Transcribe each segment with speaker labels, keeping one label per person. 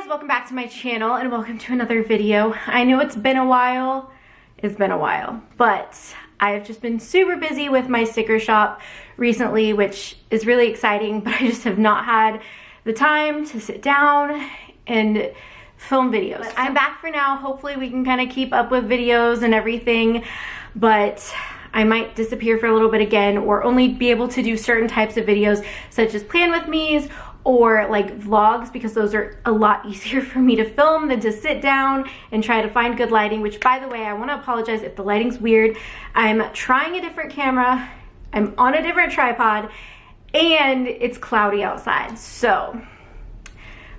Speaker 1: welcome back to my channel and welcome to another video. I know it's been a while, but I've just been super busy with my sticker shop recently, which is really exciting, but I just have not had the time to sit down and film videos. But I'm back for now. Hopefully we can kind of keep up with videos and everything, but I might disappear for a little bit again, or only be able to do certain types of videos such as plan with me's or like vlogs, because those are a lot easier for me to film than to sit down and try to find good lighting, which, by the way, I want to apologize if the lighting's weird. I'm trying a different camera, I'm on a different tripod, and it's cloudy outside, so.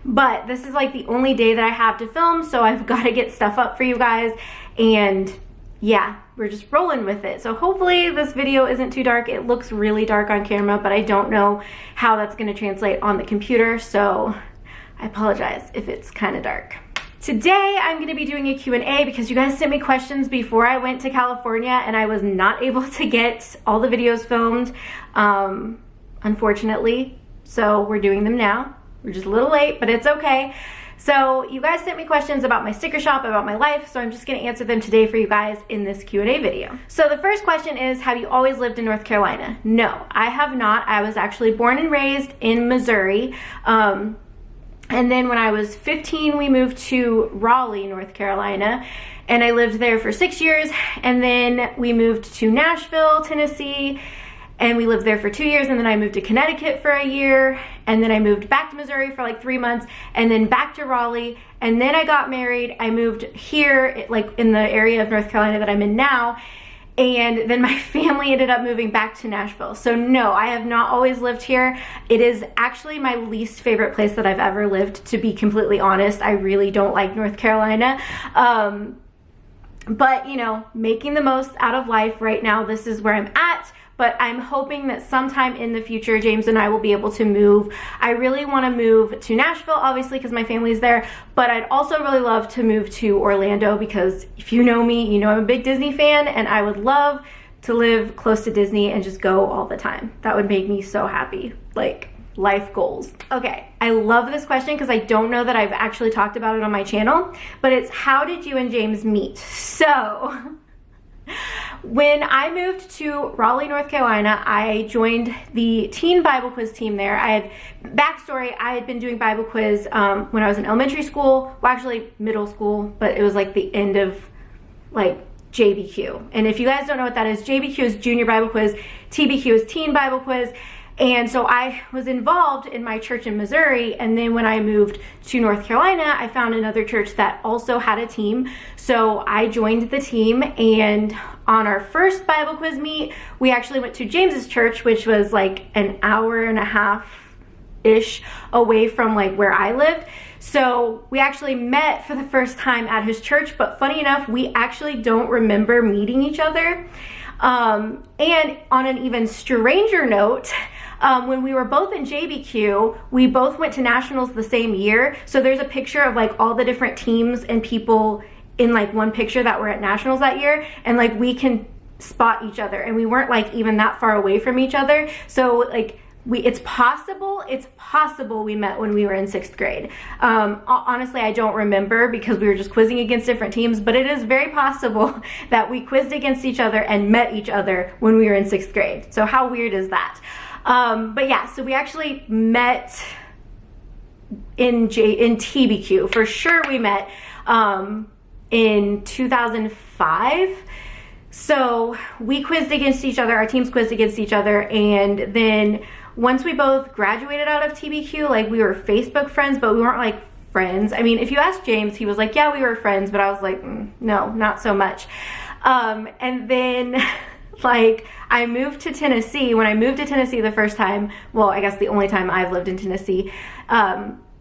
Speaker 1: But this is like the only day that I have to film, so I've got to get stuff up for you guys, and yeah, we're just rolling with it. So hopefully this video isn't too dark. It looks really dark on camera, but I don't know how that's going to translate on the computer, so I apologize if it's kind of dark. Today I'm going to be doing a Q&A because you guys sent me questions before I went to California and I was not able to get all the videos filmed, unfortunately, so we're doing them now. We're just a little late, but it's okay. So you guys sent me questions about my sticker shop, about my life, so I'm just gonna answer them today for you guys in this Q&A video. So the first question is, have you always lived in North Carolina? No, I have not. I was actually born and raised in Missouri. And then when I was 15, we moved to Raleigh, North Carolina, and I lived there for 6 years. And then we moved to Nashville, Tennessee, and we lived there for 2 years, and then I moved to Connecticut for a year, and then I moved back to Missouri for like 3 months, and then back to Raleigh, and then I got married. I moved here, like in the area of North Carolina that I'm in now, and then my family ended up moving back to Nashville. So no, I have not always lived here. It is actually my least favorite place that I've ever lived, to be completely honest. I really don't like North Carolina. But you know, making the most out of life right now, this is where I'm at. But I'm hoping that sometime in the future, James and I will be able to move. I really want to move to Nashville, obviously, because my family's there, but I'd also really love to move to Orlando, because if you know me, you know I'm a big Disney fan, and I would love to live close to Disney and just go all the time. That would make me so happy, like life goals. Okay, I love this question because I don't know that I've actually talked about it on my channel, but it's, how did you and James meet? So, when I moved to Raleigh, North Carolina, I joined the teen Bible quiz team there. Backstory, I had been doing Bible quiz when I was in elementary school, well actually middle school, but it was like the end of like JBQ. And if you guys don't know what that is, JBQ is Junior Bible Quiz, TBQ is Teen Bible Quiz. And so I was involved in my church in Missouri, and then when I moved to North Carolina, I found another church that also had a team. So I joined the team, and on our first Bible quiz meet, we actually went to James's church, which was like an hour and a half-ish away from like where I lived. So we actually met for the first time at his church, but funny enough, we actually don't remember meeting each other. And on an even stranger note, when we were both in JBQ, we both went to nationals the same year. So there's a picture of like all the different teams and people in like one picture that were at nationals that year, and like we can spot each other, and we weren't like even that far away from each other. So like it's possible we met when we were in 6th grade. Honestly, I don't remember because we were just quizzing against different teams, but it is very possible that we quizzed against each other and met each other when we were in 6th grade. So how weird is that? But yeah, so we actually met in TBQ. For sure we met in 2005. So we quizzed against each other, our teams quizzed against each other, and then once we both graduated out of TBQ, like we were Facebook friends, but we weren't like friends. I mean, if you ask James, he was like, yeah, we were friends, but I was like, no, not so much. And then like I moved to Tennessee. When I moved to Tennessee the first time, well, I guess the only time I've lived in Tennessee,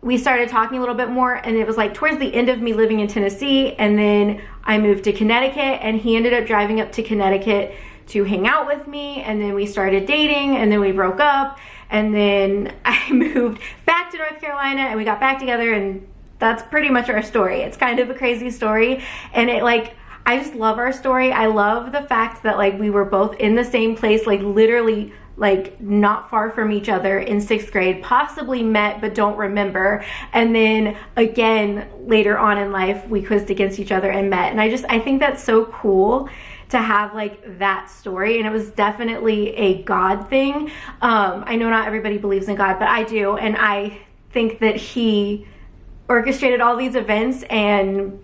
Speaker 1: we started talking a little bit more, and it was like towards the end of me living in Tennessee, and then I moved to Connecticut, and he ended up driving up to Connecticut to hang out with me, and then we started dating, and then we broke up, and then I moved back to North Carolina, and we got back together, and that's pretty much our story. It's kind of a crazy story, and it like, I just love our story. I love the fact that like we were both in the same place, like literally like not far from each other in 6th grade, possibly met but don't remember, and then again later on in life we quizzed against each other and met. And I think that's so cool to have like that story, and it was definitely a God thing. I know not everybody believes in God, but I do, and I think that he orchestrated all these events, and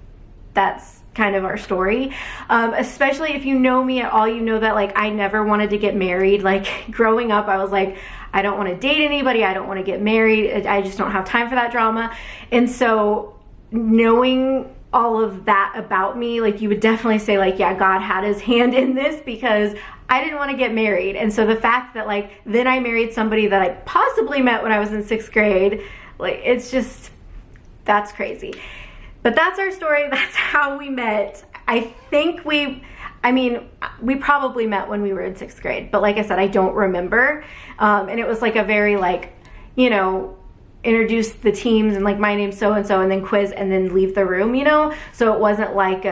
Speaker 1: that's kind of our story. Especially if you know me at all, you know that like I never wanted to get married. Like growing up, I was like, I don't want to date anybody, I don't want to get married, I just don't have time for that drama. And so knowing all of that about me, like you would definitely say like, yeah, God had his hand in this, because I didn't want to get married. And so the fact that like then I married somebody that I possibly met when I was in 6th grade, like it's just, that's crazy. But that's our story. That's how we met. I think we probably met when we were in 6th grade, but like I said, I don't remember. And it was like a very like, you know, introduce the teams and like my name's so-and-so and then quiz and then leave the room, you know? So it wasn't like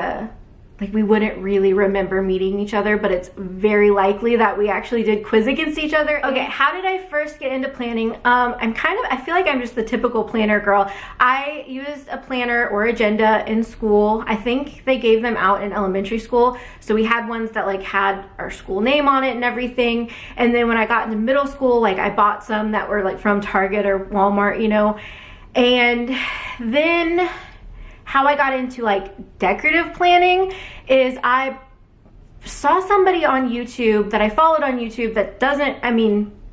Speaker 1: like we wouldn't really remember meeting each other, but it's very likely that we actually did quiz against each other. Okay, how did I first get into planning? I feel like I'm just the typical planner girl. I used a planner or agenda in school. I think they gave them out in elementary school. So we had ones that like had our school name on it and everything. And then when I got into middle school, like I bought some that were like from Target or Walmart, you know? And then how I got into like decorative planning is I saw somebody on YouTube that I followed on YouTube that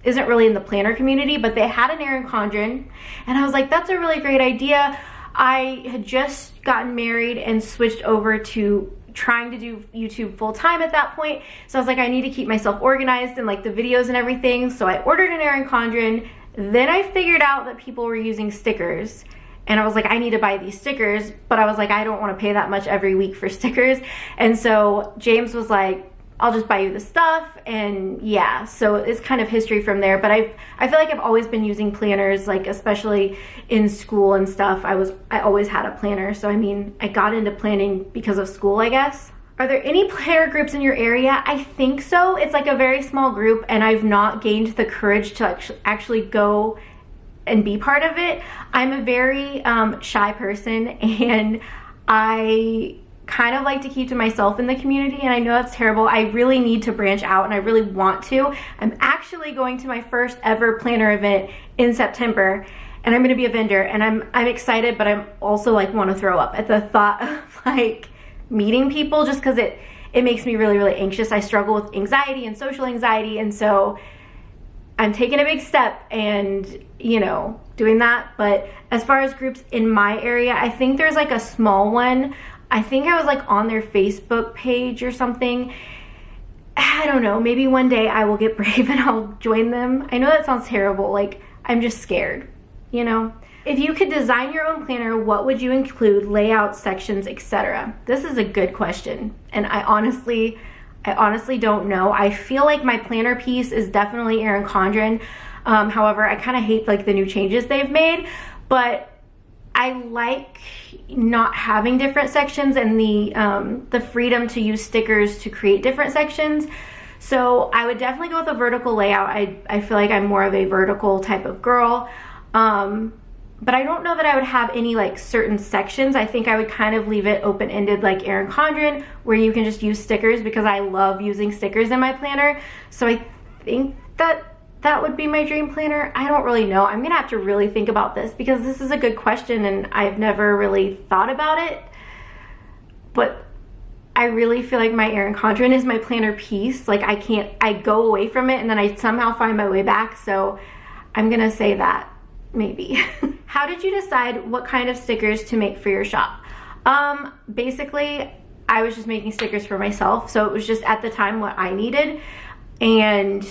Speaker 1: isn't really in the planner community, but they had an Erin Condren, and I was like, that's a really great idea. I had just gotten married and switched over to trying to do YouTube full time at that point. So I was like, I need to keep myself organized and like the videos and everything. So I ordered an Erin Condren. Then I figured out that people were using stickers. And I was like, I need to buy these stickers, but I was like, I don't want to pay that much every week for stickers. And so James was like, I'll just buy you the stuff. And yeah, so it's kind of history from there. But I feel like I've always been using planners, like especially in school and stuff. I always had a planner. So I mean, I got into planning because of school, I guess. Are there any planner groups in your area? I think so. It's like a very small group, and I've not gained the courage to actually go and be part of it. I'm a very shy person, and I kind of like to keep to myself in the community, and I know that's terrible. I really need to branch out, and I really want to. I'm actually going to my first ever planner event in September, and I'm going to be a vendor, and I'm excited, but I'm also like want to throw up at the thought of like meeting people, just because it makes me really, really anxious. I struggle with anxiety and social anxiety, and so I'm taking a big step and, you know, doing that. But as far as groups in my area, I think there's like a small one. I think I was like on their Facebook page or something. I don't know, maybe one day I will get brave and I'll join them. I know that sounds terrible, like I'm just scared, you know? If you could design your own planner, what would you include, layout, sections, etc.? This is a good question, and I honestly don't know. I feel like my planner piece is definitely Erin Condren. However, I kind of hate like the new changes they've made, but I like not having different sections and the freedom to use stickers to create different sections. So I would definitely go with a vertical layout. I feel like I'm more of a vertical type of girl. But I don't know that I would have any like certain sections. I think I would kind of leave it open-ended like Erin Condren, where you can just use stickers, because I love using stickers in my planner. So I think that would be my dream planner. I don't really know. I'm gonna have to really think about this, because this is a good question and I've never really thought about it. But I really feel like my Erin Condren is my planner piece. Like I go away from it and then I somehow find my way back. So I'm gonna say that. Maybe. How did you decide what kind of stickers to make for your shop? Basically, I was just making stickers for myself, so it was just at the time what I needed. And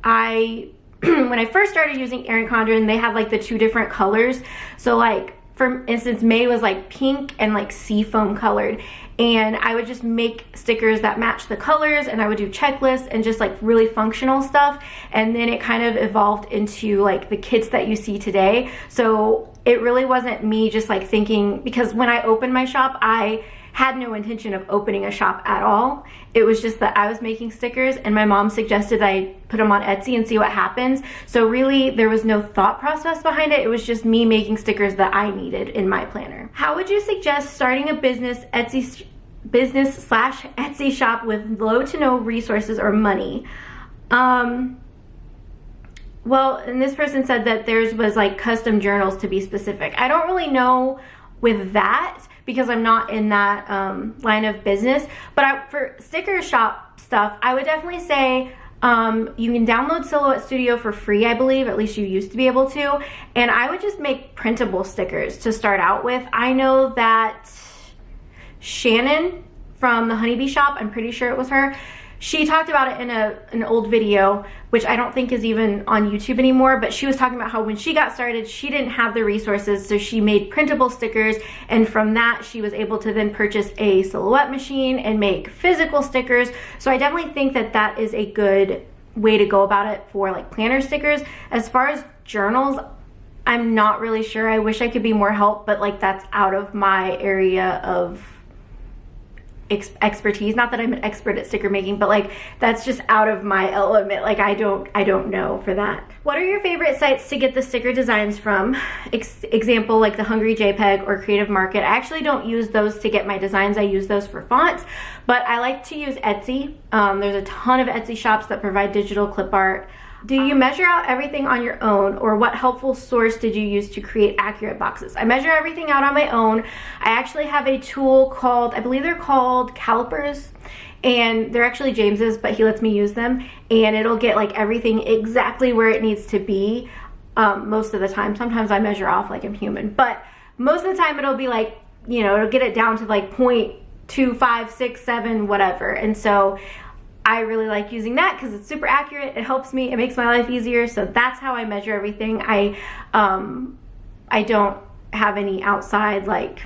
Speaker 1: when I first started using Erin Condren, they have like the 2 different colors. So like, for instance, May was like pink and like seafoam colored. and I would just make stickers that match the colors, and I would do checklists and just like really functional stuff. And then it kind of evolved into like the kits that you see today. So it really wasn't me just like thinking, because when I opened my shop, I had no intention of opening a shop at all. It was just that I was making stickers and my mom suggested I put them on Etsy and see what happens. So really there was no thought process behind it. It was just me making stickers that I needed in my planner. How would you suggest starting a business slash Etsy shop with low to no resources or money? Well, and this person said that theirs was like custom journals, to be specific. I don't really know with that because I'm not in that line of business. But for sticker shop stuff, I would definitely say you can download Silhouette Studio for free, I believe. At least you used to be able to. And I would just make printable stickers to start out with. I know that Shannon from the Honeybee Shop, I'm pretty sure it was her, she talked about it in an old video, which I don't think is even on YouTube anymore, but she was talking about how when she got started, she didn't have the resources, so she made printable stickers, and from that, she was able to then purchase a Silhouette machine and make physical stickers. So I definitely think that that is a good way to go about it for like planner stickers. As far as journals, I'm not really sure. I wish I could be more help, but like that's out of my area of expertise. Not that I'm an expert at sticker making, but like that's just out of my element. Like I don't know for that. What are your favorite sites to get the sticker designs from? Example, like the Hungry JPEG or Creative Market. I actually don't use those to get my designs. I use those for fonts, but I like to use Etsy. There's a ton of Etsy shops that provide digital clip art. Do you measure out everything on your own, or what helpful source did you use to create accurate boxes? I measure everything out on my own. I actually have a tool called, I believe they're called calipers, and they're actually James's, but he lets me use them, and it'll get like everything exactly where it needs to be most of the time. Sometimes I measure off like I'm human, but most of the time it'll be like, you know, it'll get it down to like 0.2567, whatever. And so I really like using that because it's super accurate. It helps me. It makes my life easier. So that's how I measure everything. I don't have any outside, like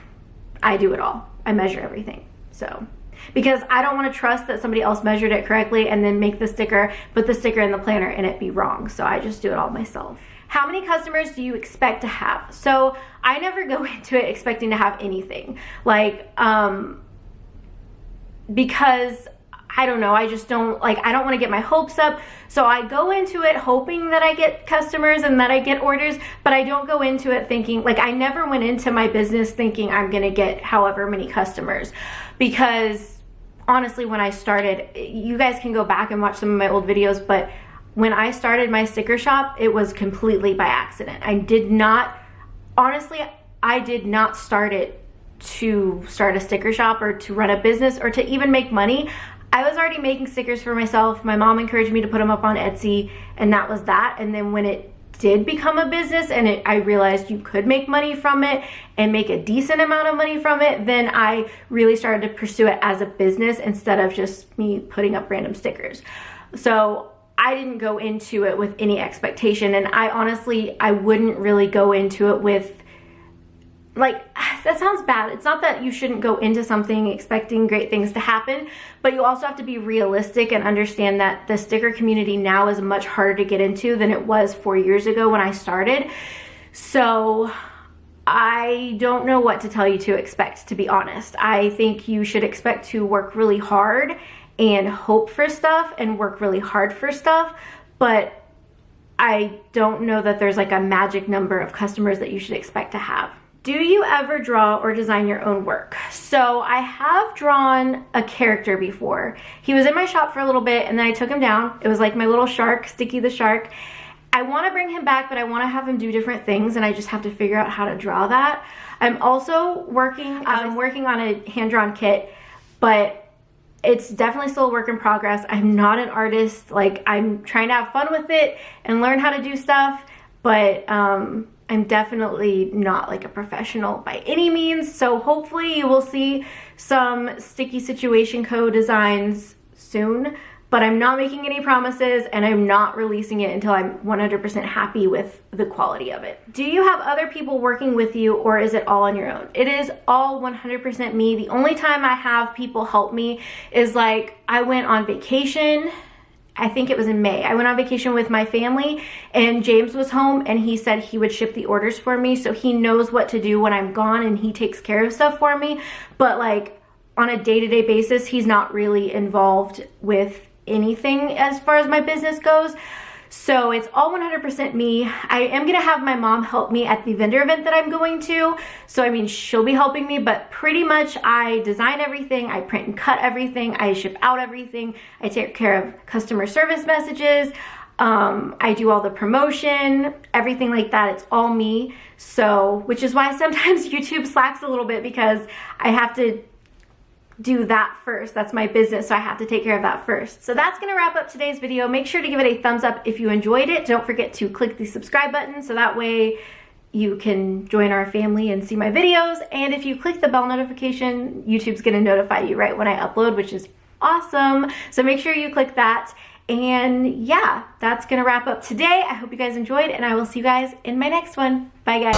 Speaker 1: I do it all. I measure everything. So because I don't want to trust that somebody else measured it correctly and then make the sticker, put the sticker in the planner and it be wrong. So I just do it all myself. How many customers do you expect to have? So I never go into it expecting to have anything. Like, because I don't know, I just don't, like, I don't want to get my hopes up. So I go into it hoping that I get customers and that I get orders, but I don't go into it thinking, like, I never went into my business thinking I'm going to get however many customers. Because honestly, when I started, you guys can go back and watch some of my old videos, but when I started my sticker shop, it was completely by accident. I did not start it to start a sticker shop or to run a business or to even make money. I was already making stickers for myself. My mom encouraged me to put them up on Etsy, and that was that. And then when it did become a business and I realized you could make money from it and make a decent amount of money from it, then I really started to pursue it as a business instead of just me putting up random stickers. So I didn't go into it with any expectation, and I wouldn't really go into it with, like, that sounds bad. It's not that you shouldn't go into something expecting great things to happen, but you also have to be realistic and understand that the sticker community now is much harder to get into than it was 4 years ago when I started. So I don't know what to tell you to expect, to be honest. I think you should expect to work really hard and hope for stuff and work really hard for stuff, but I don't know that there's like a magic number of customers that you should expect to have. Do you ever draw or design your own work? So I have drawn a character before. He was in my shop for a little bit and then I took him down. It was like my little shark, Sticky the shark. I want to bring him back, but I want to have him do different things, and I just have to figure out how to draw that. I'm also working on a hand-drawn kit, but it's definitely still a work in progress. I'm not an artist. Like, I'm trying to have fun with it and learn how to do stuff, but I'm definitely not like a professional by any means. So hopefully you will see some Sticky Situation Co. designs soon. but I'm not making any promises and I'm not releasing it until I'm 100% happy with the quality of it. Do you have other people working with you, or is it all on your own? It is all 100% me. The only time I have people help me is like I went on vacation. I think it was in May. I went on vacation with my family and James was home and he said he would ship the orders for me. So he knows what to do when I'm gone and he takes care of stuff for me. But like on a day-to-day basis, he's not really involved with anything as far as my business goes. So it's all 100% me. I am gonna have my mom help me at the vendor event that I'm going to. So I mean, she'll be helping me, but pretty much I design everything, I print and cut everything, I ship out everything, I take care of customer service messages, I do all the promotion, everything like that. It's all me. So, which is why sometimes YouTube slacks a little bit because I have to do that first. That's my business, so I have to take care of that first. So that's gonna wrap up today's video. Make sure to give it a thumbs up if you enjoyed it. Don't forget to click the subscribe button so that way you can join our family and see my videos. And if you click the bell notification, YouTube's gonna notify you right when I upload, which is awesome. So make sure you click that. And yeah, that's gonna wrap up today. I hope you guys enjoyed and I will see you guys in my next one. Bye guys.